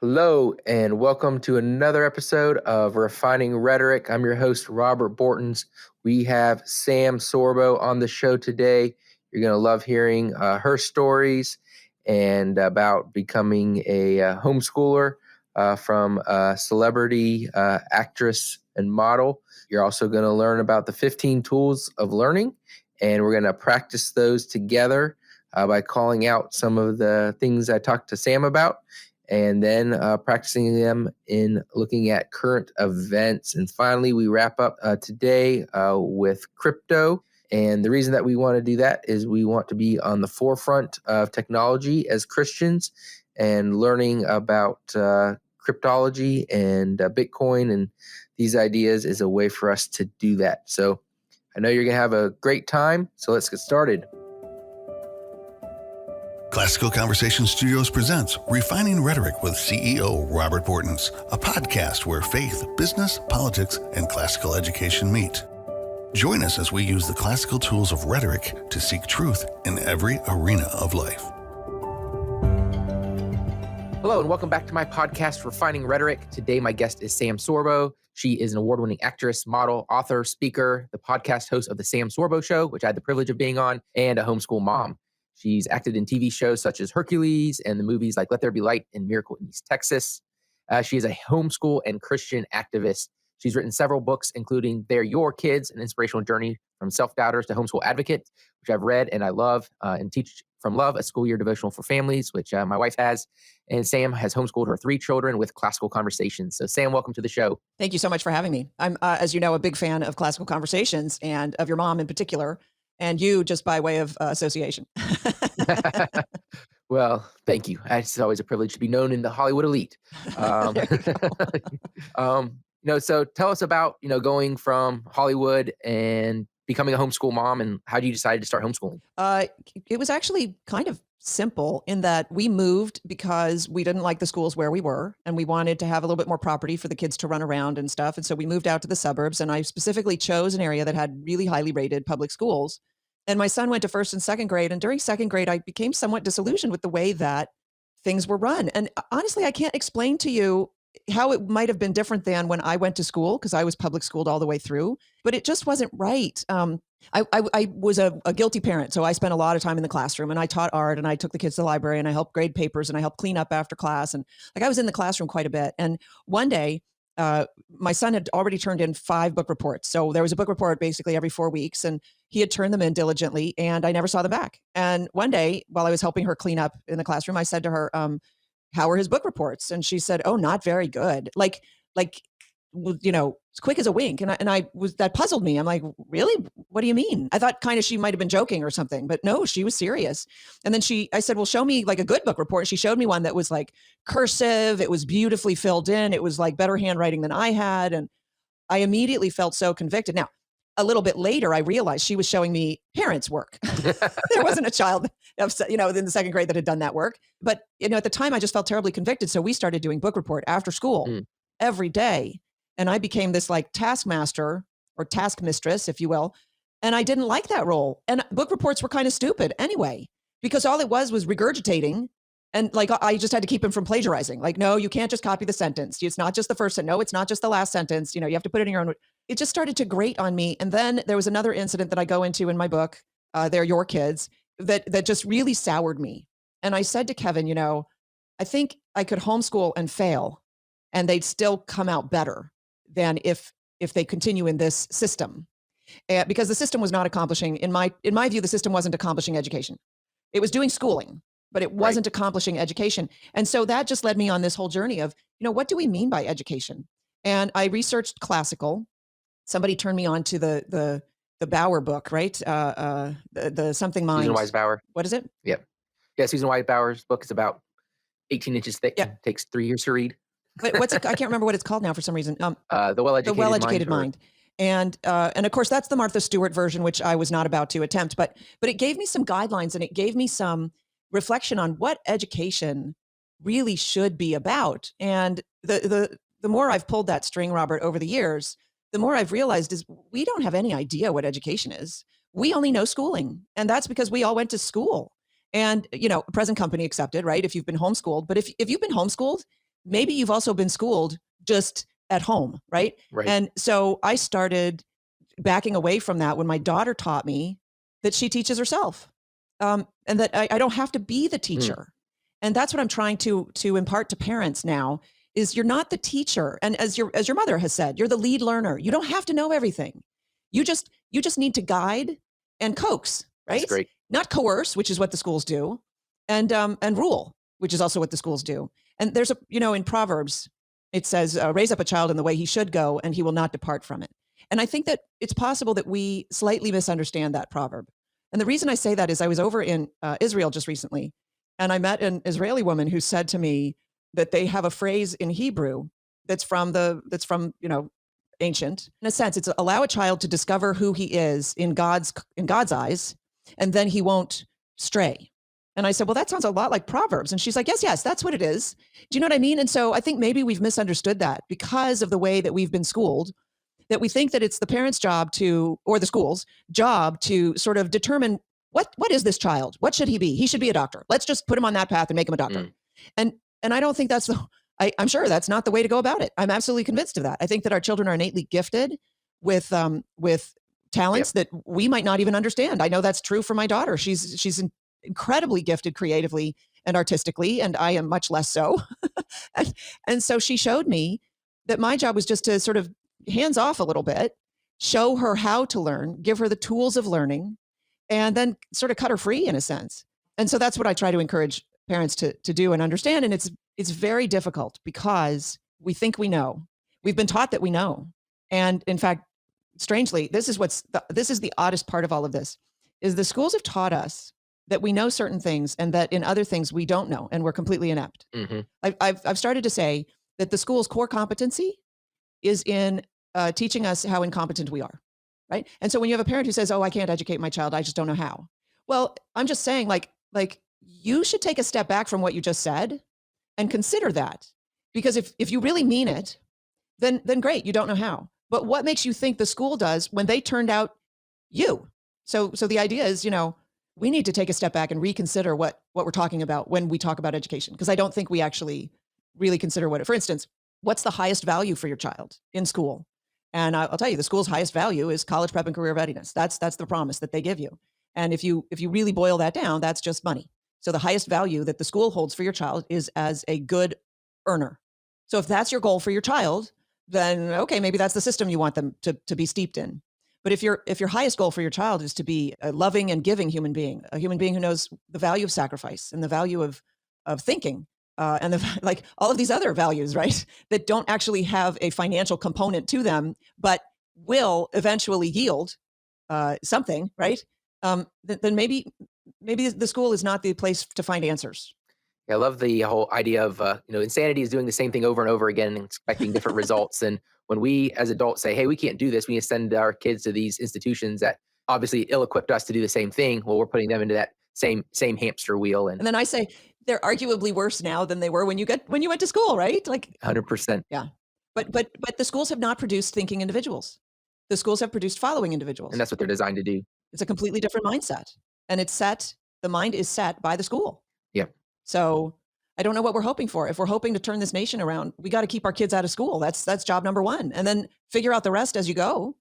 Hello, and welcome to another episode of Refining Rhetoric. I'm your host, Robert Bortons. We have Sam Sorbo on the show today. You're going to love hearing her stories and about becoming a homeschooler from a celebrity actress and model. You're also going to learn about the 15 tools of learning, and we're going to practice those together by calling out some of the things I talked to Sam about, and then practicing them in looking at current events. And finally, we wrap up today with crypto. And the reason that we want to do that is we want to be on the forefront of technology as Christians, and learning about cryptology and Bitcoin and these ideas is a way for us to do that. So I know you're going to have a great time. So let's get started. Classical Conversation Studios presents Refining Rhetoric with CEO Robert Bortons, a podcast where faith, business, politics, and classical education meet. Join us as we use the classical tools of rhetoric to seek truth in every arena of life. Hello, and welcome back to my podcast, Refining Rhetoric. Today, my guest is Sam Sorbo. She is an award-winning actress, model, author, speaker, the podcast host of the Sam Sorbo Show, which I had the privilege of being on, and a homeschool mom. She's acted in TV shows such as Hercules and the movies like Let There Be Light and Miracle in East Texas. She is a homeschool and Christian activist. She's written several books, including They're Your Kids, An Inspirational Journey from Self-Doubters to Homeschool Advocate, which I've read and I love, and Teach from Love, a School Year Devotional for Families, which my wife has. And Sam has homeschooled her 3 children with classical conversations. So Sam, welcome to the show. Thank you so much for having me. I'm, as you know, a big fan of classical conversations and of your mom in particular, and you just by way of association. Well, thank you. It's always a privilege to be known in the Hollywood elite. So tell us about, going from Hollywood and becoming a homeschool mom, and how did you decide to start homeschooling? It was actually kind of simple in that we moved because we didn't like the schools where we were, and we wanted to have a little bit more property for the kids to run around and stuff. And so we moved out to the suburbs, and I specifically chose an area that had really highly rated public schools. And my son went to first and second grade. And during second grade, I became somewhat disillusioned with the way that things were run. And honestly, I can't explain to you how it might have been different than when I went to school, because I was public schooled all the way through, but it just wasn't right. I was a guilty parent. So I spent a lot of time in the classroom, and I taught art, and I took the kids to the library, and I helped grade papers, and I helped clean up after class. And I was in the classroom quite a bit. And one day, my son had already turned in 5 book reports. So there was a book report basically every 4 weeks, and he had turned them in diligently, and I never saw them back. And one day, while I was helping her clean up in the classroom, I said to her, how are his book reports? And she said, oh, not very good. Like, as quick as a wink. And that puzzled me. I'm like, really? What do you mean? I thought kind of she might've been joking or something, but no, she was serious. And then I said, well, show me like a good book report. And she showed me one that was like cursive. It was beautifully filled in. It was like better handwriting than I had. And I immediately felt so convicted. Now, a little bit later, I realized she was showing me parents' work. There wasn't a child, in the second grade that had done that work. But, at the time, I just felt terribly convicted. So we started doing book report after school every day. And I became this like taskmaster or task mistress, if you will. And I didn't like that role. And book reports were kind of stupid anyway, because all it was regurgitating. And like, I just had to keep him from plagiarizing. Like, no, you can't just copy the sentence. It's not just the first sentence. No, it's not just the last sentence. You have to put it in your own. It just started to grate on me. And then there was another incident that I go into in my book, They're Your Kids, that just really soured me. And I said to Kevin, I think I could homeschool and fail, and they'd still come out better than if they continue in this system. Because the system was not accomplishing, in my view, the system wasn't accomplishing education. It was doing schooling, but it wasn't accomplishing education. And so that just led me on this whole journey of, what do we mean by education? And I researched classical. Somebody turned me on to the Bauer book, right? The something mind. Susan Wise Bauer. What is it? Yep. Yeah, Susan Wise Bauer's book is about 18 inches thick. Yeah. It takes 3 years to read. But I can't remember what it's called now for some reason. The Well-Educated Mind. And of course, that's the Martha Stewart version, which I was not about to attempt. But it gave me some guidelines, and it gave me some reflection on what education really should be about. And the more I've pulled that string, Robert, over the years, the more I've realized is we don't have any idea what education is. We only know schooling. And that's because we all went to school. And, present company accepted, right? If you've been homeschooled. But if you've been homeschooled, maybe you've also been schooled just at home, right? Right. And so I started backing away from that when my daughter taught me that she teaches herself, and that I don't have to be the teacher. And that's what I'm trying to impart to parents now is you're not the teacher. And as your mother has said, you're the lead learner. You don't have to know everything. You just need to guide and coax, That's right? great. Not coerce, which is what the schools do, and rule, which is also what the schools do. And there's in Proverbs, it says, raise up a child in the way he should go, and he will not depart from it. And I think that it's possible that we slightly misunderstand that proverb. And the reason I say that is I was over in Israel just recently, and I met an Israeli woman who said to me that they have a phrase in Hebrew that's from ancient. In a sense, it's allow a child to discover who he is in God's eyes, and then he won't stray. And I said, well, that sounds a lot like Proverbs. And she's like, yes, that's what it is. Do you know what I mean? And so I think maybe we've misunderstood that because of the way that we've been schooled, that we think that it's the parents' job or the school's job to sort of determine what is this child? What should he be? He should be a doctor. Let's just put him on that path and make him a doctor. And I don't think that's I'm sure that's not the way to go about it. I'm absolutely convinced of that. I think that our children are innately gifted with talents that we might not even understand. I know that's true for my daughter. She's incredibly gifted creatively and artistically, and I am much less so. and so she showed me that my job was just to sort of hands off a little bit, show her how to learn, give her the tools of learning, and then sort of cut her free in a sense. And so that's what I try to encourage parents to do and understand. And it's very difficult because we think we know. We've been taught that we know. And in fact, strangely, this is the oddest part of all of this, is the schools have taught us that we know certain things and that in other things we don't know and we're completely inept. I've started to say that the school's core competency is in teaching us how incompetent we are, right? And so when you have a parent who says, oh, I can't educate my child, I just don't know how. Well, I'm just saying like you should take a step back from what you just said and consider that. Because if you really mean it, then great, you don't know how. But what makes you think the school does when they turned out you? So the idea is, we need to take a step back and reconsider what we're talking about when we talk about education, because I don't think we actually really consider for instance, what's the highest value for your child in school? And I'll tell you, the school's highest value is college prep and career readiness. That's the promise that they give you. And if you really boil that down, that's just money. So the highest value that the school holds for your child is as a good earner. So if that's your goal for your child, then okay, maybe that's the system you want them to be steeped in. But if your highest goal for your child is to be a loving and giving human being, a human being who knows the value of sacrifice and the value of thinking, and like all of these other values, right, that don't actually have a financial component to them, but will eventually yield something, right? Then maybe the school is not the place to find answers. Yeah, I love the whole idea of, insanity is doing the same thing over and over again and expecting different results. And when we as adults say, hey, we can't do this, we need to send our kids to these institutions that obviously ill-equipped us to do the same thing. Well, we're putting them into that same hamster wheel. And then I say, they're arguably worse now than they were when you went to school, right? Like 100%. Yeah. But the schools have not produced thinking individuals. The schools have produced following individuals. And that's what they're designed to do. It's a completely different mindset. And the mind is set by the school. Yeah. So I don't know what we're hoping for. If we're hoping to turn this nation around, we got to keep our kids out of school. That's job number one. And then figure out the rest as you go.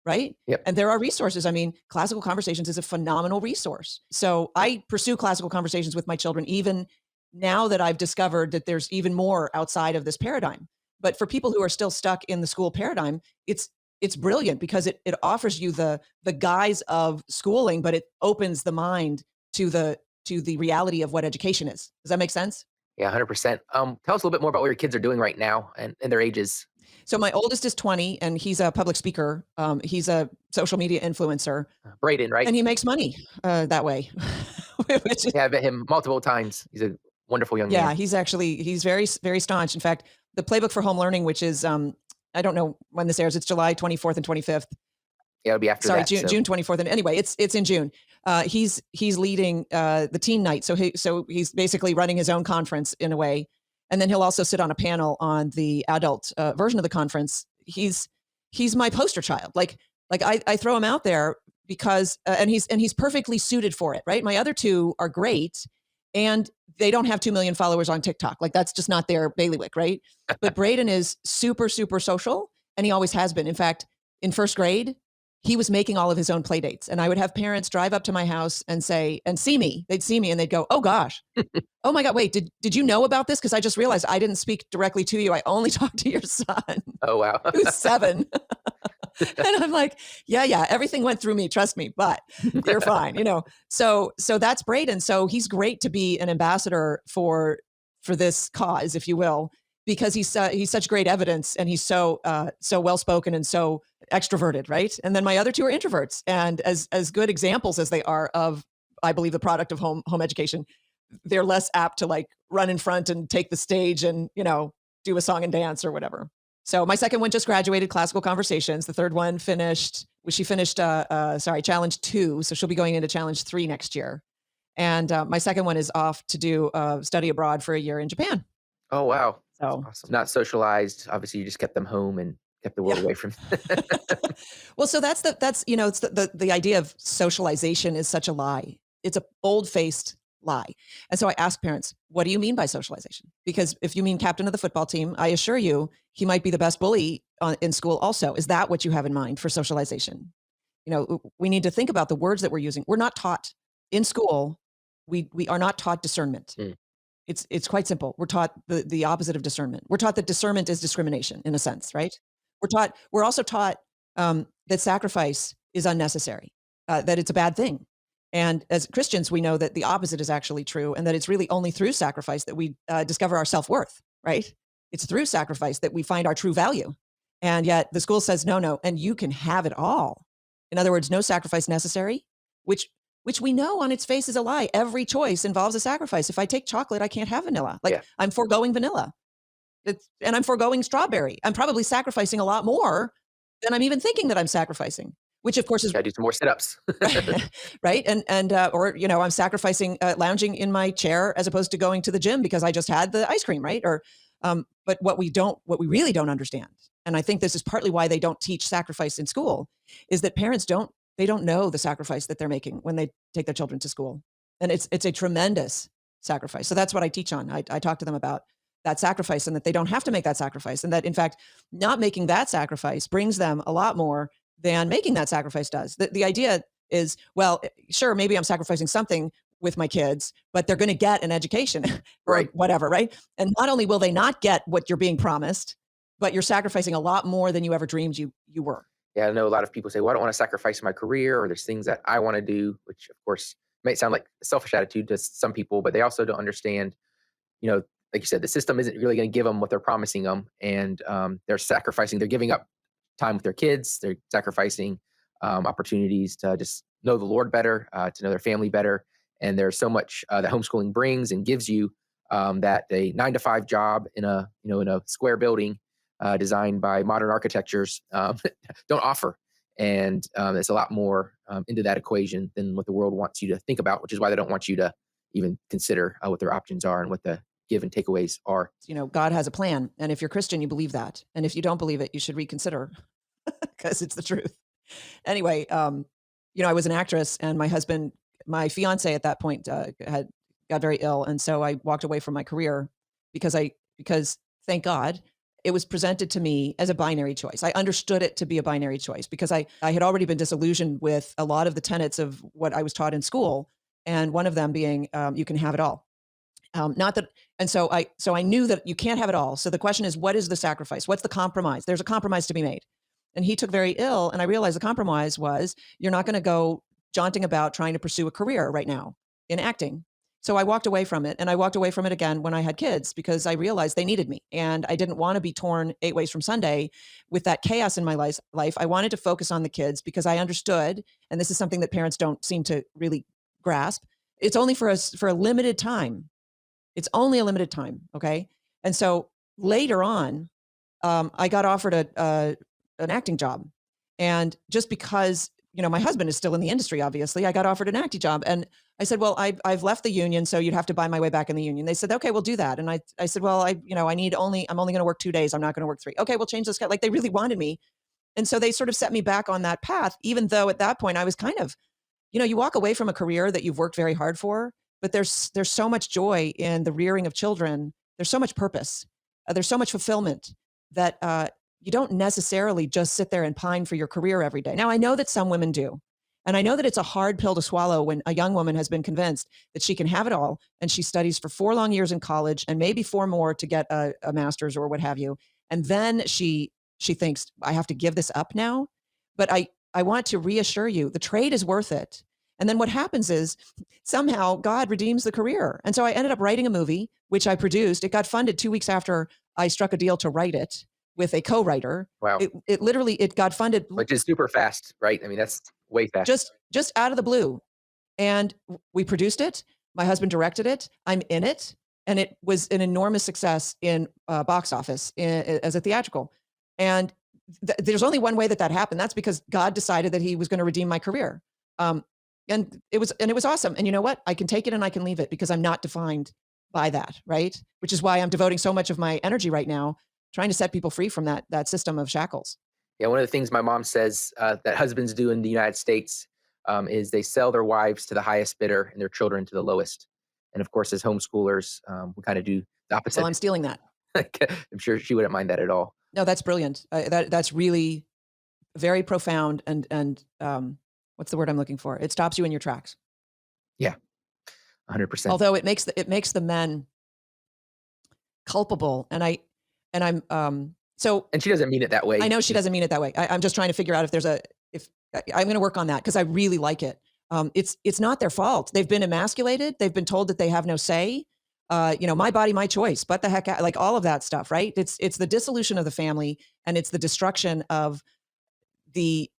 Right. Yep. And there are resources. I mean, Classical Conversations is a phenomenal resource. So I pursue Classical Conversations with my children, even now that I've discovered that there's even more outside of this paradigm. But for people who are still stuck in the school paradigm, it's brilliant because it offers you the guise of schooling, but it opens the mind to the reality of what education is. Does that make sense? Yeah, 100%. Tell us a little bit more about what your kids are doing right now and their ages. So my oldest is 20 and he's a public speaker. He's a social media influencer. Braden, right? And he makes money that way. Yeah, I met him multiple times. He's a wonderful young man. Yeah, he's very, very staunch. In fact, the playbook for home learning, which is, I don't know when this airs. It's July 24th and 25th. Yeah, it'll be after Sorry, that. June 24th. And anyway, it's in June. He's leading the teen night. So he's basically running his own conference in a way. And then he'll also sit on a panel on the adult version of the conference. He's my poster child. Like I throw him out there because and he's perfectly suited for it, right? My other two are great And they don't have 2 million followers on TikTok. Like that's just not their bailiwick, right? But Braden is super, super social, and he always has been. In fact, in first grade, he was making all of his own play dates. And I would have parents drive up to my house and say, and see me, they'd see me and they'd go, oh gosh, oh my God, wait, did you know about this? Because I just realized I didn't speak directly to you. I only talked to your son Oh, wow. who's 7. And I'm like, yeah, everything went through me, trust me, but you're fine, So that's Braden. So he's great to be an ambassador for this cause, if you will, because he's such great evidence, and he's so well spoken and so extroverted, right? And then my other 2 are introverts, and as good examples as they are of, I believe, the product of home education, they're less apt to like run in front and take the stage and do a song and dance or whatever. So my second one just graduated classical conversations. The third one finished challenge 2. So she'll be going into challenge 3 next year. And my second one is off to do study abroad for a year in Japan. Oh, wow. So Awesome. Not socialized. Obviously, you just kept them home and kept the world away from. well, so it's the idea of socialization is such a lie. It's a bold-faced lie. And so I ask parents, what do you mean by socialization? Because if you mean captain of the football team, I assure you, he might be the best bully in school also. Is that what you have in mind for socialization? We need to think about the words that we're using. We're not taught in school. We are not taught discernment. Mm. It's quite simple. We're taught the opposite of discernment. We're taught that discernment is discrimination in a sense, right? We're also taught that sacrifice is unnecessary, that it's a bad thing. And as Christians, we know that the opposite is actually true, and that it's really only through sacrifice that we discover our self-worth, right? It's through sacrifice that we find our true value. And yet the school says, no, and you can have it all. In other words, no sacrifice necessary, which we know on its face is a lie. Every choice involves a sacrifice. If I take chocolate, I can't have vanilla. I'm foregoing vanilla. And I'm foregoing strawberry. I'm probably sacrificing a lot more than I'm even thinking that I'm sacrificing. Which of course is I do some more sit-ups, right? And or I'm sacrificing lounging in my chair as opposed to going to the gym because I just had the ice cream, right? Or but what we really don't understand, and I think this is partly why they don't teach sacrifice in school, is that parents don't know the sacrifice that they're making when they take their children to school, and it's a tremendous sacrifice. So that's what I teach on. I talk to them about that sacrifice, and that they don't have to make that sacrifice, and that in fact, not making that sacrifice brings them a lot more than making that sacrifice does. The idea is, well, sure, maybe I'm sacrificing something with my kids, but they're going to get an education or right? Whatever, right? And not only will they not get what you're being promised, but you're sacrificing a lot more than you ever dreamed you were. Yeah, I know a lot of people say, well, I don't want to sacrifice my career, or there's things that I want to do, which of course might sound like a selfish attitude to some people, but they also don't understand, like you said, the system isn't really going to give them what they're promising them. And they're giving up time with their kids. They're sacrificing opportunities to just know the Lord better, to know their family better. And there's so much that homeschooling brings and gives you that a 9-to-5 job in a square building designed by modern architectures don't offer. And there's a lot more into that equation than what the world wants you to think about, which is why they don't want you to even consider what their options are and what the give and takeaways are. God has a plan. And if you're Christian, you believe that. And if you don't believe it, you should reconsider because it's the truth. Anyway, I was an actress, and my fiance at that point got very ill. And so I walked away from my career because thank God it was presented to me as a binary choice. I understood it to be a binary choice because I had already been disillusioned with a lot of the tenets of what I was taught in school. And one of them being, you can have it all. So I knew that you can't have it all. So the question is, what is the sacrifice? What's the compromise? There's a compromise to be made. And he took very ill, and I realized the compromise was you're not going to go jaunting about trying to pursue a career right now in acting. So I walked away from it, and I walked away from it again when I had kids because I realized they needed me, and I didn't want to be torn 8 ways from Sunday with that chaos in my life. I wanted to focus on the kids because I understood, and this is something that parents don't seem to really grasp. It's only for a limited time. It's only a limited time, okay? And so later on, I got offered an acting job. And just because, my husband is still in the industry, obviously, I got offered an acting job. And I said, well, I've left the union, so you'd have to buy my way back in the union. They said, okay, we'll do that. And I said, well, I'm only going to work 2 days. I'm not going to work 3. Okay, we'll change this. Like they really wanted me. And so they sort of set me back on that path, even though at that point I was kind of, you walk away from a career that you've worked very hard for, but there's so much joy in the rearing of children. There's so much purpose. There's so much fulfillment that you don't necessarily just sit there and pine for your career every day. Now, I know that some women do. And I know that it's a hard pill to swallow when a young woman has been convinced that she can have it all and she studies for 4 long years in college and maybe 4 more to get a master's or what have you. And then she thinks, I have to give this up now. But I want to reassure you, the trade is worth it. And then what happens is somehow God redeems the career. And so I ended up writing a movie, which I produced. It got funded 2 weeks after I struck a deal to write it with a co-writer. Wow. It literally got funded, Which is super fast, right? I mean, that's way fast. just out of the blue. And we produced it. My husband directed it. I'm in it. And it was an enormous success in box office as a theatrical. And there's only one way that happened. That's because God decided that he was going to redeem my career. And it was awesome. And you know what? I can take it and I can leave it because I'm not defined by that, right? Which is why I'm devoting so much of my energy right now trying to set people free from that system of shackles. Yeah, one of the things my mom says that husbands do in the United States is they sell their wives to the highest bidder and their children to the lowest. And of course, as homeschoolers, we kind of do the opposite. Well, I'm stealing that. I'm sure she wouldn't mind that at all. No, that's brilliant. That's really very profound. And what's the word I'm looking for? It stops you in your tracks. Yeah, 100%. Although it makes the men culpable. And I'm And she doesn't mean it that way. I know she doesn't mean it that way. I'm just trying to figure out if I'm going to work on that because I really like it. It's not their fault. They've been emasculated. They've been told that they have no say. My body, my choice, but the heck, like all of that stuff, right? It's the dissolution of the family and it's the destruction of the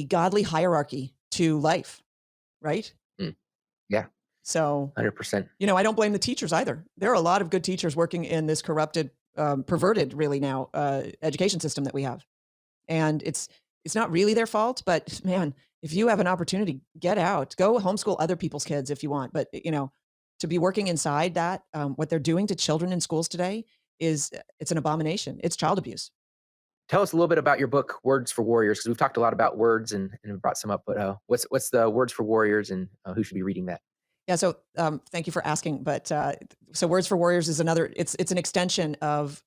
godly hierarchy to life, right? Yeah. So 100%. I don't blame the teachers either. There are a lot of good teachers working in this corrupted, perverted, really now education system that we have, and it's not really their fault. But man, if you have an opportunity, get out, go homeschool other people's kids if you want. But to be working inside that, what they're doing to children in schools today it's an abomination. It's child abuse. Tell us a little bit about your book, Words for Warriors, because we've talked a lot about words and brought some up. But what's the Words for Warriors and who should be reading that? Yeah. So thank you for asking. But so Words for Warriors is another, it's an extension of,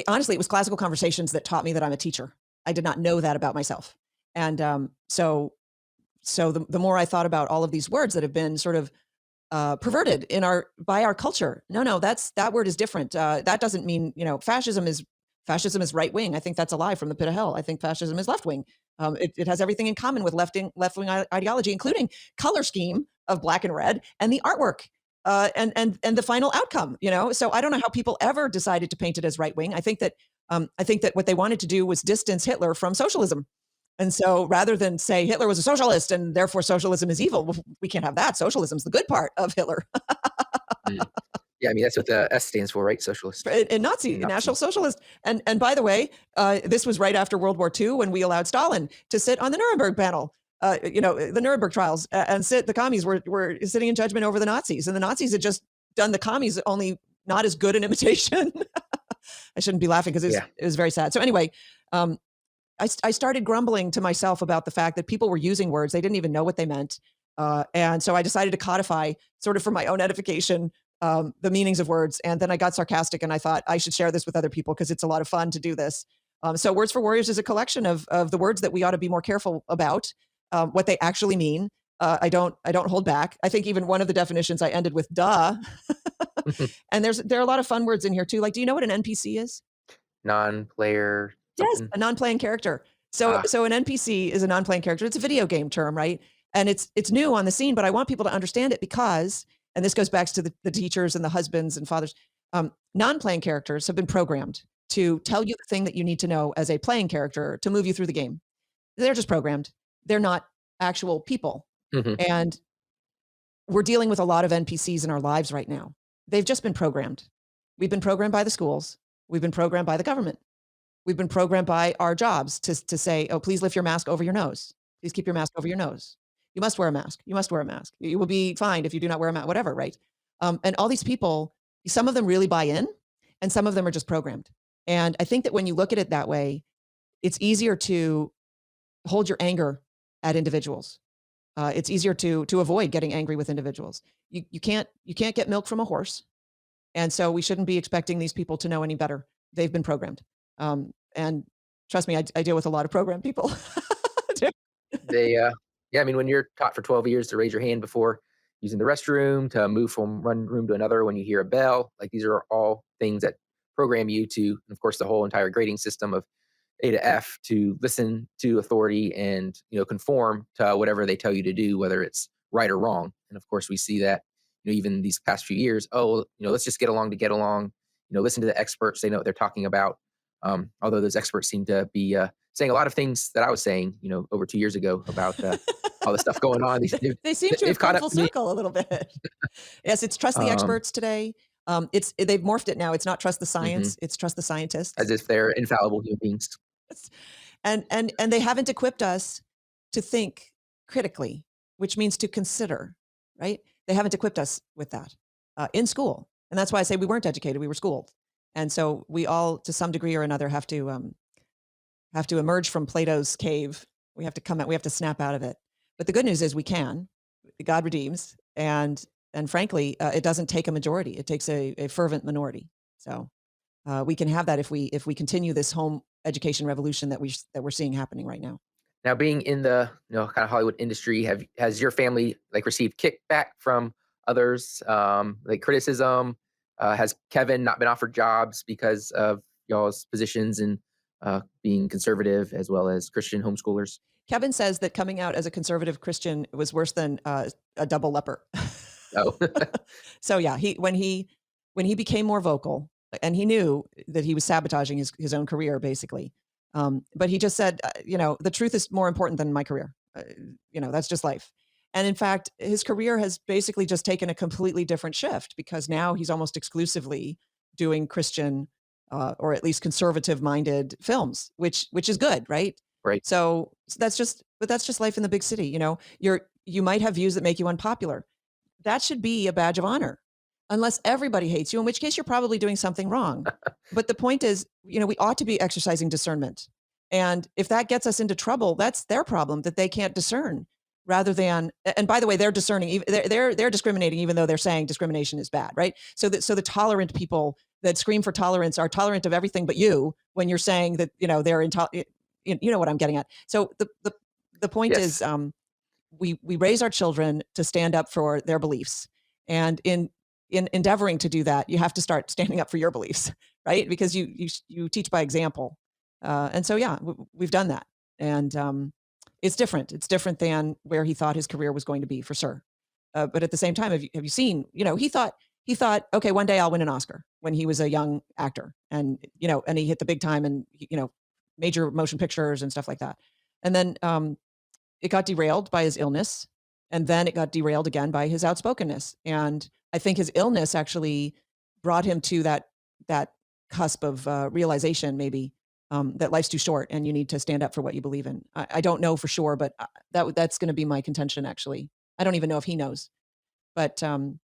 honestly, it was classical conversations that taught me that I'm a teacher. I did not know that about myself. And so the more I thought about all of these words that have been sort of perverted by our culture. No, that word is different. That doesn't mean, fascism is right wing. I think that's a lie from the pit of hell. I think fascism is left wing. It has everything in common with left wing ideology, including color scheme of black and red and the artwork and the final outcome. So I don't know how people ever decided to paint it as right wing. I think that what they wanted to do was distance Hitler from socialism. And so rather than say Hitler was a socialist and therefore socialism is evil, well, we can't have that. Socialism's the good part of Hitler. Yeah, I mean, that's what the S stands for, right? Socialist. And Nazi, National Socialist. And by the way, this was right after World War II when we allowed Stalin to sit on the Nuremberg panel, the Nuremberg trials, and the commies were sitting in judgment over the Nazis. And the Nazis had just done the commies, only not as good an imitation. I shouldn't be laughing because it was very sad. So anyway, I started grumbling to myself about the fact that people were using words. They didn't even know what they meant. And so I decided to codify, sort of for my own edification, the meanings of words. And then I got sarcastic and I thought I should share this with other people because it's a lot of fun to do this. So Words for Warriors is a collection of the words that we ought to be more careful about, what they actually mean. I don't hold back. I think even one of the definitions I ended with duh. And there are a lot of fun words in here too. Like, do you know what an NPC is? Non-player. Yes, a non-playing character. So an NPC is a non-playing character. It's a video game term, right? And it's new on the scene, but I want people to understand it because, and this goes back to the teachers and the husbands and fathers, non-playing characters have been programmed to tell you the thing that you need to know as a playing character to move you through the game. They're just programmed. They're not actual people. Mm-hmm. And we're dealing with a lot of NPCs in our lives right now. They've just been programmed. We've been programmed by the schools. We've been programmed by the government. We've been programmed by our jobs to say, oh, please lift your mask over your nose. Please keep your mask over your nose. You must wear a mask. You must wear a mask. You will be fined if you do not wear a mask, whatever, right? And all these people, some of them really buy in and some of them are just programmed. And I think that when you look at it that way, it's easier to hold your anger at individuals. It's easier to avoid getting angry with individuals. You can't get milk from a horse, and so we shouldn't be expecting these people to know any better. They've been programmed, and trust me, I deal with a lot of programmed people. They, yeah, I mean, when you're taught for 12 years to raise your hand before using the restroom, to move from one room to another when you hear a bell, like these are all things that program you to, and of course, the whole entire grading system of A to F, to listen to authority and conform to whatever they tell you to do, whether it's right or wrong. And of course, we see that even these past few years. Oh, let's just get along to get along. Listen to the experts; they know what they're talking about. Although those experts seem to be saying a lot of things that I was saying, over 2 years ago about all the stuff going on. They seem to They've have come caught up full to me. circle a little bit. Yes, it's trust the Um, experts today. They've morphed it now. It's not trust the mhm, science, it's trust the as scientists. if they're infallible human beings. And they haven't equipped us to think critically, which means to consider, right? They haven't equipped us with that in school. And that's why I say we weren't educated, we were schooled. And so we all, to some degree or another, have to emerge from Plato's cave. We have to come out, we have to snap out of it. But the good news is we can. God redeems, and frankly, it doesn't take a majority. It takes a fervent minority. So we can have that if we continue this home education revolution that we're seeing happening right now. Now, being in the kind of Hollywood industry, has your family like received kickback from others, like criticism? Has Kevin not been offered jobs because of y'all's positions in being conservative as well as Christian homeschoolers? Kevin says that coming out as a conservative Christian was worse than a double leper. Oh, So yeah, when he became more vocal, and he knew that he was sabotaging his own career, basically. But he just said, the truth is more important than my career. That's just life. And in fact, his career has basically just taken a completely different shift, because now he's almost exclusively doing Christian, or at least conservative-minded films, which is good, right? right. So that's just life in the big city. You might have views that make you unpopular. That should be a badge of honor, unless everybody hates you, in which case you're probably doing something wrong. But the point is, we ought to be exercising discernment. And if that gets us into trouble, that's their problem, that they can't discern, rather than, and by the way, they're discerning, they're discriminating, even though they're saying discrimination is bad, right? So the tolerant people that scream for tolerance are tolerant of everything but you, when you're saying that, they're intolerant. You know what I'm getting at. So the point Yes. is, we raise our children to stand up for their beliefs, and in endeavoring to do that, you have to start standing up for your beliefs, right? Because you teach by example, and so yeah, we've done that, and it's different. It's different than where he thought his career was going to be, for sure. But at the same time, have you seen? He thought, okay, one day I'll win an Oscar, when he was a young actor, and he hit the big time, and major motion pictures and stuff like that, and then it got derailed by his illness, and then it got derailed again by his outspokenness. And I think his illness actually brought him to that cusp of realization, maybe, that life's too short and you need to stand up for what you believe in. I don't know for sure, but that's going to be my contention. Actually, I don't even know if he knows, but You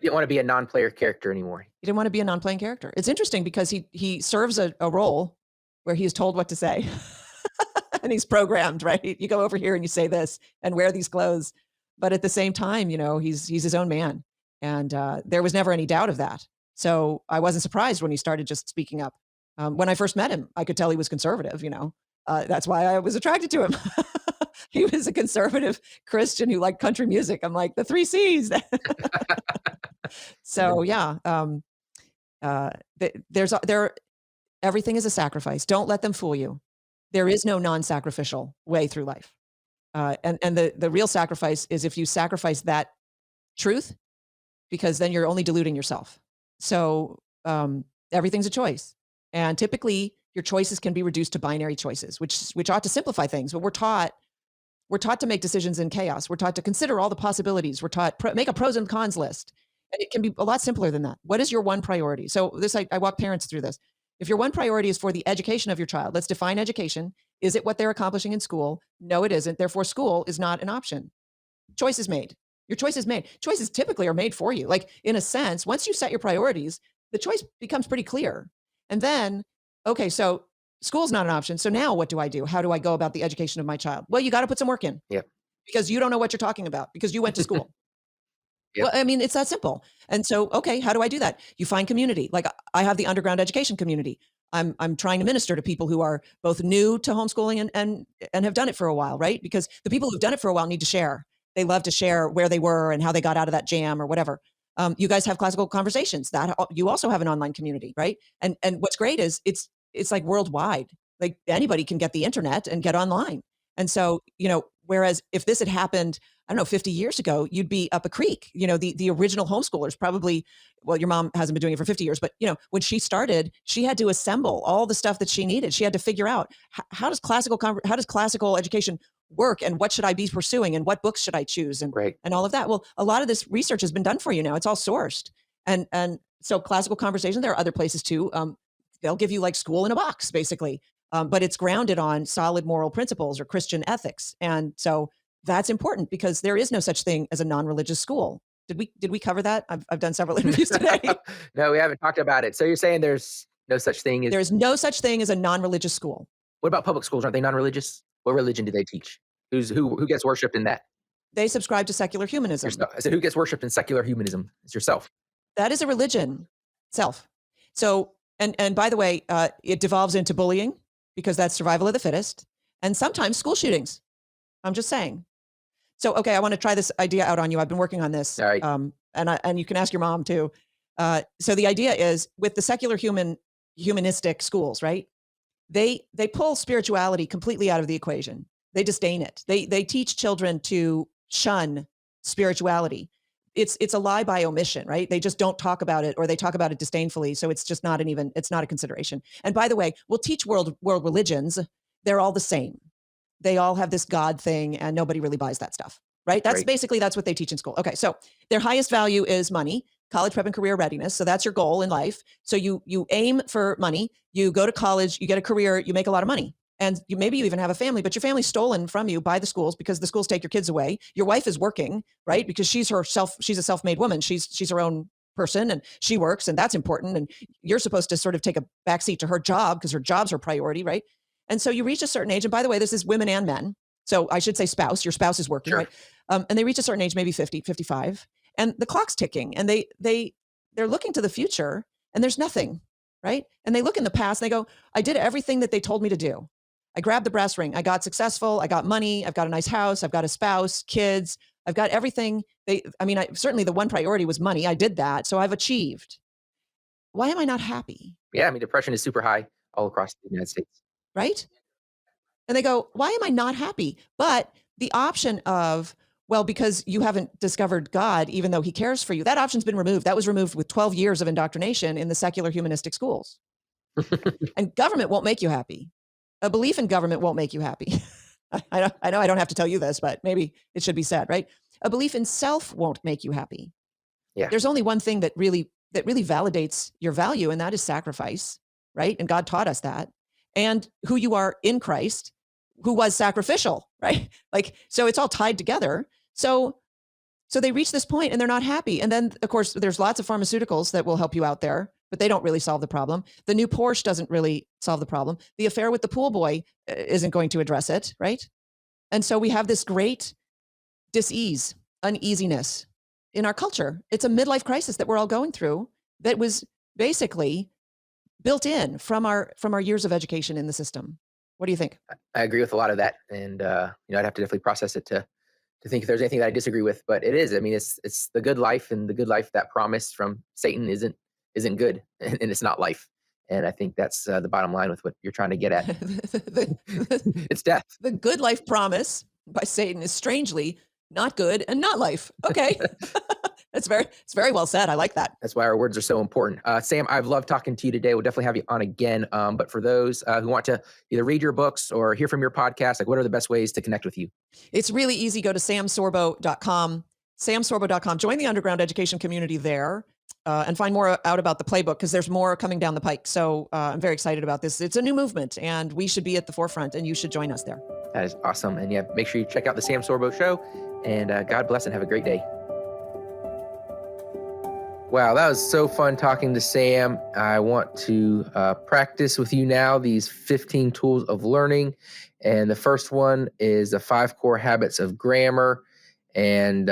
didn't want to be a non-player character anymore. he didn't want to be a non-playing character. It's interesting because he serves a role where he is told what to say. And he's programmed, right? You go over here and you say this and wear these clothes. But at the same time, he's his own man. And there was never any doubt of that. So I wasn't surprised when he started just speaking up. When I first met him, I could tell he was conservative, that's why I was attracted to him. He was a conservative Christian who liked country music. I'm like, the three C's. So yeah, everything is a sacrifice. Don't let them fool you. There is no non-sacrificial way through life. And the real sacrifice is if you sacrifice that truth, because then you're only deluding yourself. So everything's a choice. And typically your choices can be reduced to binary choices, which ought to simplify things. But we're taught to make decisions in chaos. We're taught to consider all the possibilities. We're taught make a pros and cons list. And it can be a lot simpler than that. What is your one priority? So I walk parents through this. If your one priority is for the education of your child, let's define education. Is it what they're accomplishing in school? No, it isn't. Therefore, school is not an option. Choice is made. Your choice is made. Choices typically are made for you. Like, in a sense, once you set your priorities, the choice becomes pretty clear. And then, okay, so school's not an option. So now what do I do? How do I go about the education of my child? Well, you got to put some work in. Yeah. because you don't know what you're talking about because you went to school. Yep. Well, I mean, it's that simple. And so, okay, how do I do that? You find community. Like I have the underground education community. I'm trying to minister to people who are both new to homeschooling and have done it for a while, right? Because the people who've done it for a while need to share. They love to share where they were and how they got out of that jam or whatever. You guys have classical conversations. That you also have an online community, right? And what's great is it's like worldwide. Like anybody can get the internet and get online. And so, whereas if this had happened, I don't know, 50 years ago, you'd be up a creek. The original homeschoolers probably, well, your mom hasn't been doing it for 50 years, but when she started, she had to assemble all the stuff that she needed. She had to figure out how does classical education work, and what should I be pursuing, and what books should I choose, and Right. and all of that. Well, a lot of this research has been done for you now. It's all sourced, and so classical conversation. There are other places too. They'll give you like school in a box, basically, but it's grounded on solid moral principles or Christian ethics, and so that's important because there is no such thing as a non-religious school. Did we cover that? I've done several interviews today. No, we haven't talked about it. So you're saying there's no such thing as, There is no such thing as a non-religious school. what about public schools? Aren't they non-religious? What religion do they teach? Who gets worshipped in that? They subscribe to secular humanism. Yourself. I said, who gets worshipped in secular humanism? It's yourself. That is a religion itself. So, and by the way, it devolves into bullying because that's survival of the fittest, and sometimes school shootings. I'm just saying. So, okay, I want to try this idea out on you. I've been working on this, All right. and you can ask your mom too. So the idea is with the secular humanistic schools, right? They pull spirituality completely out of the equation. They disdain it. They teach children to shun spirituality. It's a lie by omission, right? They just don't talk about it, or they talk about it disdainfully. So it's just it's not a consideration. And by the way, we'll teach world religions. They're all the same. They all have this God thing, and nobody really buys that stuff, right? That's Right. basically that's what they teach in school. Okay, so their highest value is money, college prep and career readiness. So that's your goal in life. So you aim for money, you go to college, you get a career, you make a lot of money. And maybe you even have a family, but your family's stolen from you by the schools because the schools take your kids away. Your wife is working, right? Because she's a self-made woman. She's her own person, and she works, and that's important. And you're supposed to sort of take a backseat to her job because her job's her priority, right? And so you reach a certain age, and by the way, this is women and men. So I should say spouse. Your spouse is working, Sure. right? And they reach a certain age, maybe 50, 55, and the clock's ticking, and they're looking to the future, and there's nothing, right? And they look in the past, and they go, "I did everything that they told me to do. I grabbed the brass ring. I got successful. I got money. I've got a nice house. I've got a spouse, kids. I've got everything." Certainly the one priority was money. I did that, so I've achieved. Why am I not happy, Yeah, I mean, depression is super high all across the United States. right? And they go, "Why am I not happy?" But the option of, well, because you haven't discovered God, even though he cares for you, that option's been removed. That was removed with 12 years of indoctrination in the secular humanistic schools. And government won't make you happy. A belief in government won't make you happy. I know I don't have to tell you this, but maybe it should be said, right? A belief in self won't make you happy. Yeah. There's only one thing that really validates your value, and that is sacrifice, right? And God taught us that. And who you are in Christ, who was sacrificial, right? Like, so it's all tied together. So they reach this point and they're not happy. And then, of course, there's lots of pharmaceuticals that will help you out there, but they don't really solve the problem. The new Porsche doesn't really solve the problem. The affair with the pool boy isn't going to address it, right? And so we have this great dis-ease, uneasiness in our culture. It's a midlife crisis that we're all going through that was basically built in from our years of education in the system. What do you think? I agree with a lot of that, and I'd have to definitely process it to think if there's anything that I disagree with. But it is. I mean, it's the good life, and the good life that promise from Satan isn't good, and it's not life. And I think that's the bottom line with what you're trying to get at. It's death. The good life promise by Satan is strangely not good and not life. Okay. It's very well said. I like that. That's why our words are so important. Sam, I've loved talking to you today. We'll definitely have you on again. But for those who want to either read your books or hear from your podcast, like, what are the best ways to connect with you? It's really easy. Go to samsorbo.com, samsorbo.com. Join the underground education community there and find more out about the playbook, because there's more coming down the pike. So I'm very excited about this. It's a new movement, and we should be at the forefront, and you should join us there. That is awesome. And yeah, make sure you check out the Sam Sorbo Show, and God bless and have a great day. Wow, that was so fun talking to Sam. I want to practice with you now these 15 tools of learning. And the first one is the 5 core habits of grammar and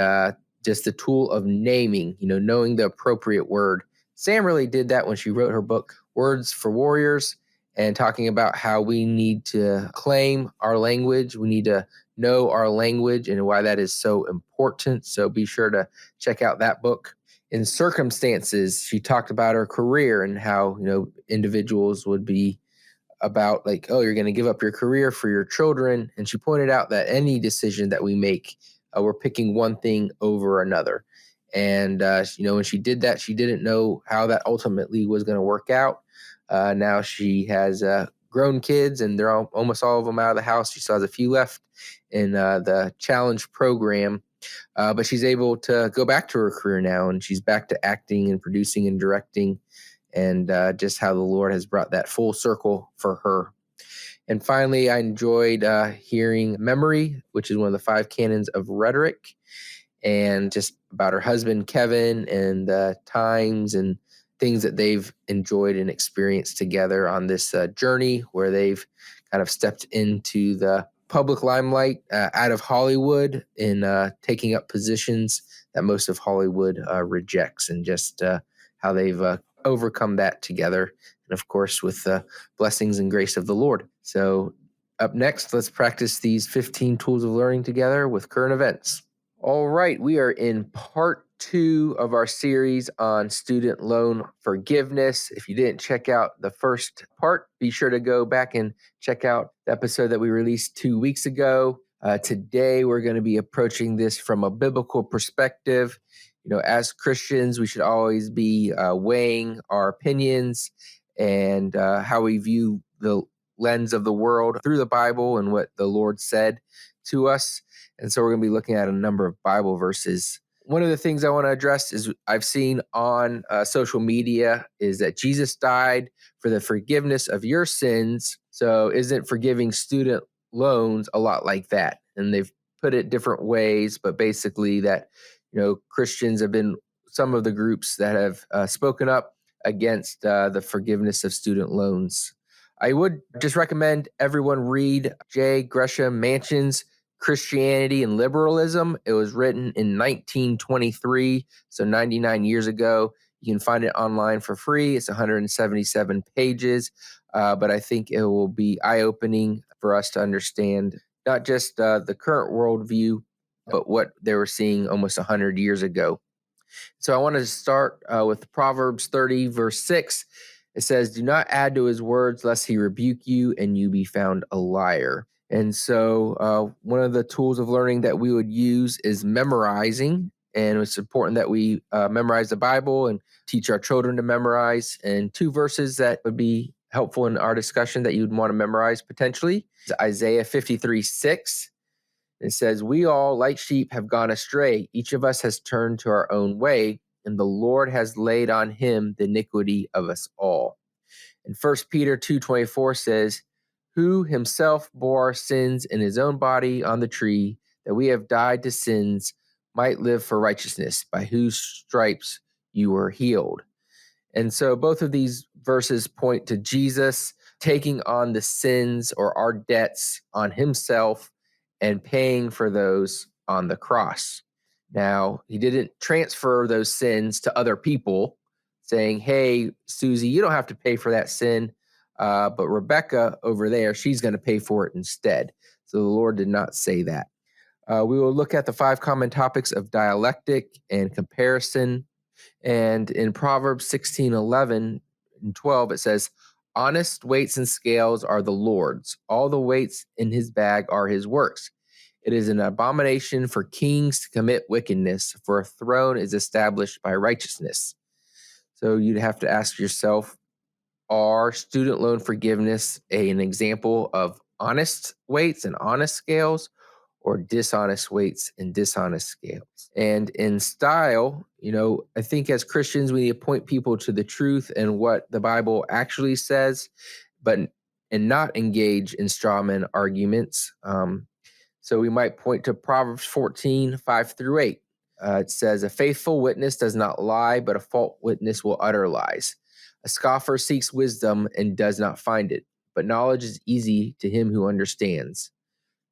just the tool of naming, knowing the appropriate word. Sam really did that when she wrote her book, Words for Warriors, and talking about how we need to claim our language. We need to know our language and why that is so important. So be sure to check out that book. In Circumstances, she talked about her career and how, individuals would be about like, oh, you're going to give up your career for your children. And she pointed out that any decision that we make, we're picking one thing over another. And, when she did that, she didn't know how that ultimately was going to work out. Now she has grown kids, and they're almost all of them out of the house. She still has a few left in the challenge program. But she's able to go back to her career now, and she's back to acting and producing and directing, and just how the Lord has brought that full circle for her. And finally, I enjoyed hearing Memory, which is one of the 5 canons of rhetoric, and just about her husband, Kevin, and the times and things that they've enjoyed and experienced together on this journey where they've kind of stepped into the public limelight out of Hollywood in taking up positions that most of Hollywood rejects, and just how they've overcome that together. And of course, with the blessings and grace of the Lord. So up next, let's practice these 15 tools of learning together with current events. All right, we are in part 2 of our series on student loan forgiveness. If you didn't check out the first part, be sure to go back and check out the episode that we released 2 weeks ago. Today, we're going to be approaching this from a biblical perspective. As Christians, we should always be weighing our opinions and how we view the lens of the world through the Bible and what the Lord said to us. And so we're going to be looking at a number of Bible verses. One of the things I want to address is I've seen on social media is that Jesus died for the forgiveness of your sins. So isn't forgiving student loans a lot like that? And they've put it different ways, but basically that, Christians have been some of the groups that have spoken up against the forgiveness of student loans. I would just recommend everyone read J. Gresham Manchin's Christianity and Liberalism. It was written in 1923, so 99 years ago. You can find it online for free. It's 177 pages, but I think it will be eye-opening for us to understand not just the current worldview, but what they were seeing almost 100 years ago. So I want to start with Proverbs 30, verse 6. It says, "Do not add to his words, lest he rebuke you and you be found a liar." And so one of the tools of learning that we would use is memorizing. And it's important that we memorize the Bible and teach our children to memorize. And 2 verses that would be helpful in our discussion that you'd want to memorize potentially is Isaiah 53:6. It says, "We all, like sheep, have gone astray. Each of us has turned to our own way, and the Lord has laid on him the iniquity of us all." And 1 Peter 2:24 says, "Who himself bore our sins in his own body on the tree, that we have died to sins, might live for righteousness, by whose stripes you were healed." And so both of these verses point to Jesus taking on the sins or our debts on himself and paying for those on the cross. Now, he didn't transfer those sins to other people, saying, "Hey, Susie, you don't have to pay for that sin, but Rebecca over there, she's going to pay for it instead." So the Lord did not say that. We will look at the 5 common topics of dialectic and comparison. And in Proverbs 16:11 and 12, it says, "Honest weights and scales are the Lord's. All the weights in his bag are his works. It is an abomination for kings to commit wickedness, for a throne is established by righteousness." So you'd have to ask yourself, are student loan forgiveness an example of honest weights and honest scales, or dishonest weights and dishonest scales? And in style, I think as Christians, we need to point people to the truth and what the Bible actually says, and not engage in straw man arguments. So we might point to Proverbs 14:5-8. It says, a faithful witness does not lie, but a false witness will utter lies. A scoffer seeks wisdom and does not find it, but knowledge is easy to him who understands.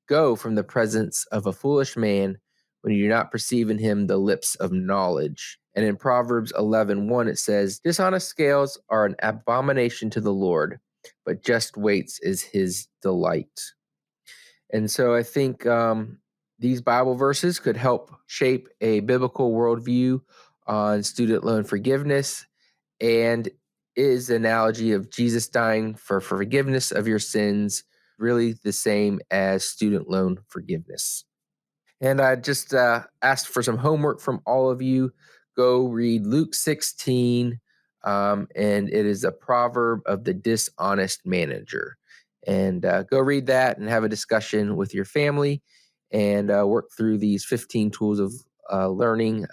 Go from the presence of a foolish man when you do not perceive in him the lips of knowledge. And in Proverbs 11:1, it says, dishonest scales are an abomination to the Lord, but just weights is his delight. And so I think these Bible verses could help shape a biblical worldview on student loan forgiveness, and is the analogy of Jesus dying for forgiveness of your sins, really the same as student loan forgiveness. And I just asked for some homework from all of you. Go read Luke 16, and it is a proverb of the dishonest manager. And go read that and have a discussion with your family and work through these 15 tools of learning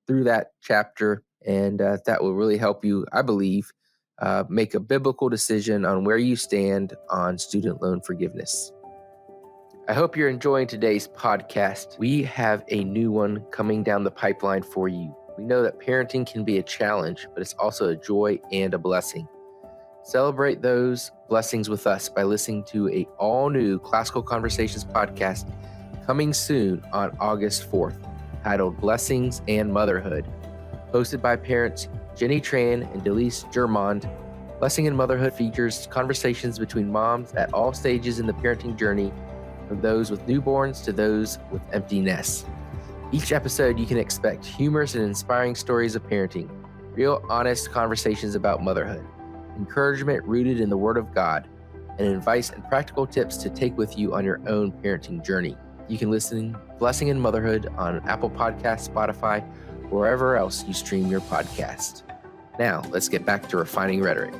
through that chapter. And that will really help you, I believe, make a biblical decision on where you stand on student loan forgiveness. I hope you're enjoying today's podcast. We have a new one coming down the pipeline for you. We know that parenting can be a challenge, but it's also a joy and a blessing. Celebrate those blessings with us by listening to an all-new Classical Conversations podcast coming soon on August 4th, titled Blessings and Motherhood. Hosted by parents Jenny Tran and Delise Germond, Blessing and Motherhood features conversations between moms at all stages in the parenting journey, from those with newborns to those with empty nests. Each episode, you can expect humorous and inspiring stories of parenting, real honest conversations about motherhood, encouragement rooted in the Word of God, and advice and practical tips to take with you on your own parenting journey. You can listen to Blessing and Motherhood on Apple Podcasts, Spotify, or wherever else you stream your podcast. Now, let's get back to refining rhetoric.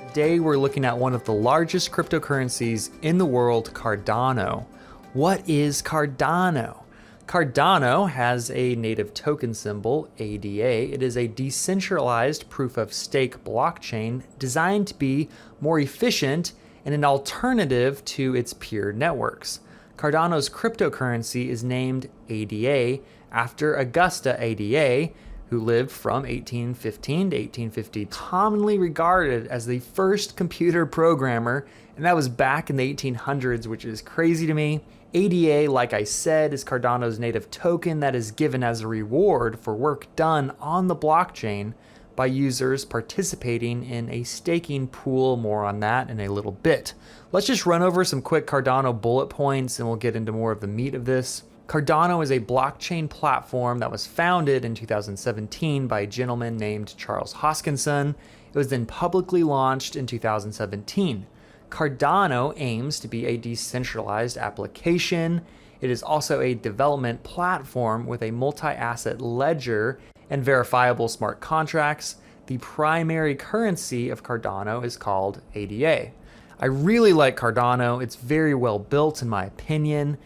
Today, we're looking at one of the largest cryptocurrencies in the world, Cardano. What is Cardano? Cardano has a native token symbol, ADA. It is a decentralized proof-of-stake blockchain designed to be more efficient and an alternative to its peer networks. Cardano's cryptocurrency is named ADA after Augusta ADA, who lived from 1815 to 1850, commonly regarded as the first computer programmer, and that was back in the 1800s, which is crazy to me. ADA, like I said, is Cardano's native token that is given as a reward for work done on the blockchain by users participating in a staking pool. More on that in a little bit. Let's just run over some quick Cardano bullet points and we'll get into more of the meat of this. Cardano is a blockchain platform that was founded in 2017 by a gentleman named Charles Hoskinson. It was then publicly launched in 2017. Cardano aims to be a decentralized application. It is also a development platform with a multi-asset ledger and verifiable smart contracts. The primary currency of Cardano is called ADA. I really like Cardano. It's very well built in my opinion.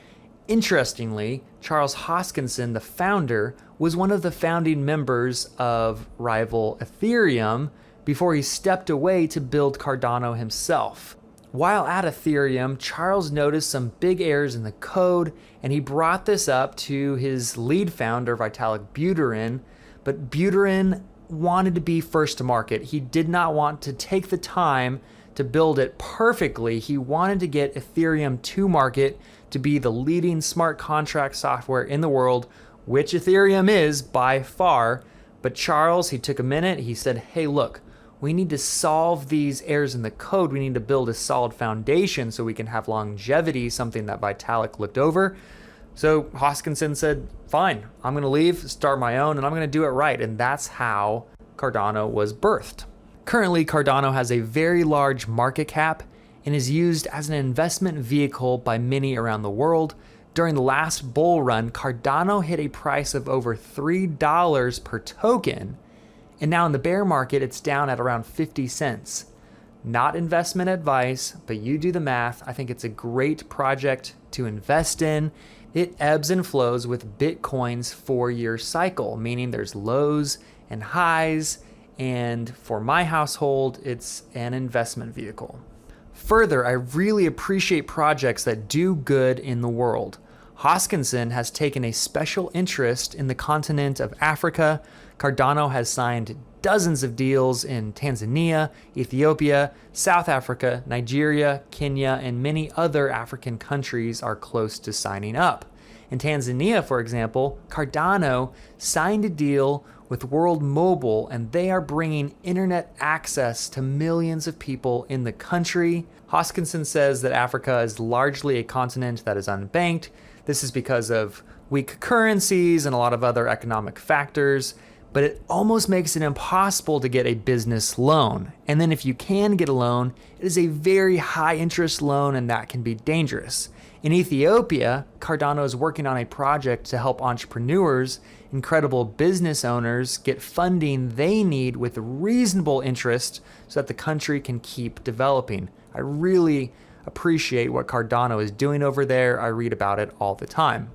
Interestingly, Charles Hoskinson, the founder, was one of the founding members of rival Ethereum before he stepped away to build Cardano himself. While at Ethereum, Charles noticed some big errors in the code, and he brought this up to his lead founder, Vitalik Buterin, but Buterin wanted to be first to market. He did not want to take the time to build it perfectly. He wanted to get Ethereum to market to be the leading smart contract software in the world, which Ethereum is by far. But Charles, he took a minute. He said, hey, look, we need to solve these errors in the code. We need to build a solid foundation so we can have longevity, something that Vitalik looked over. So Hoskinson said, fine, I'm going to leave, start my own, and I'm going to do it right. And that's how Cardano was birthed. Currently, Cardano has a very large market cap and is used as an investment vehicle by many around the world. During the last bull run, Cardano hit a price of over $3 per token. And now in the bear market, it's down at around 50 cents. Not investment advice, but you do the math. I think it's a great project to invest in. It ebbs and flows with Bitcoin's 4-year cycle, meaning there's lows and highs. And for my household, it's an investment vehicle. Further, I really appreciate projects that do good in the world. Hoskinson has taken a special interest in the continent of Africa. Cardano has signed dozens of deals in Tanzania, Ethiopia, South Africa, Nigeria, Kenya, and many other African countries are close to signing up. In Tanzania, for example, Cardano signed a deal with World Mobile, and they are bringing internet access to millions of people in the country. Hoskinson says that Africa is largely a continent that is unbanked. This is because of weak currencies and a lot of other economic factors, but it almost makes it impossible to get a business loan. And then if you can get a loan, it is a very high interest loan, and that can be dangerous. In Ethiopia, Cardano is working on a project to help entrepreneurs, incredible business owners, get funding they need with reasonable interest so that the country can keep developing. I really appreciate what Cardano is doing over there. I read about it all the time.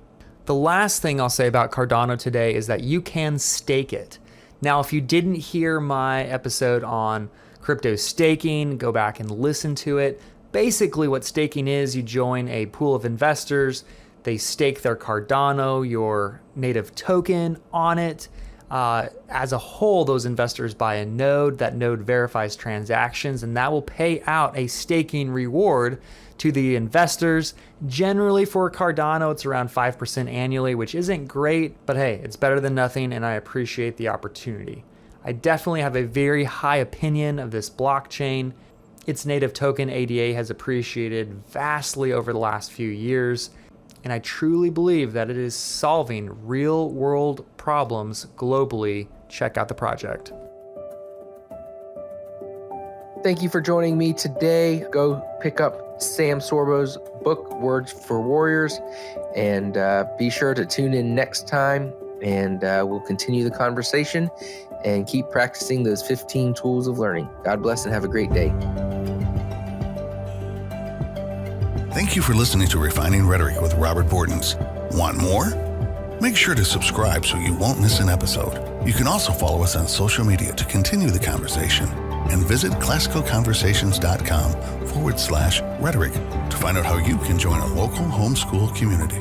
The last thing I'll say about Cardano today is that you can stake it. Now, if you didn't hear my episode on crypto staking, go back and listen to it. Basically, what staking is, you join a pool of investors. They stake their Cardano, your native token, on it. As a whole, those investors buy a node. That node verifies transactions, and that will pay out a staking reward to the investors. Generally for Cardano, it's around 5% annually, which isn't great, but hey, it's better than nothing, and I appreciate the opportunity. I definitely have a very high opinion of this blockchain. Its native token, ADA, has appreciated vastly over the last few years, and I truly believe that it is solving real-world problems globally. Check out the project. Thank you for joining me today. Go pick up Sam Sorbo's book, Words for Warriors, and be sure to tune in next time, and we'll continue the conversation and keep practicing those 15 tools of learning. God bless and have a great day. Thank you for listening to Refining Rhetoric with Robert Bortons. Want more? Make sure to subscribe so you won't miss an episode. You can also follow us on social media to continue the conversation, and visit classicalconversations.com/rhetoric to find out how you can join a local homeschool community.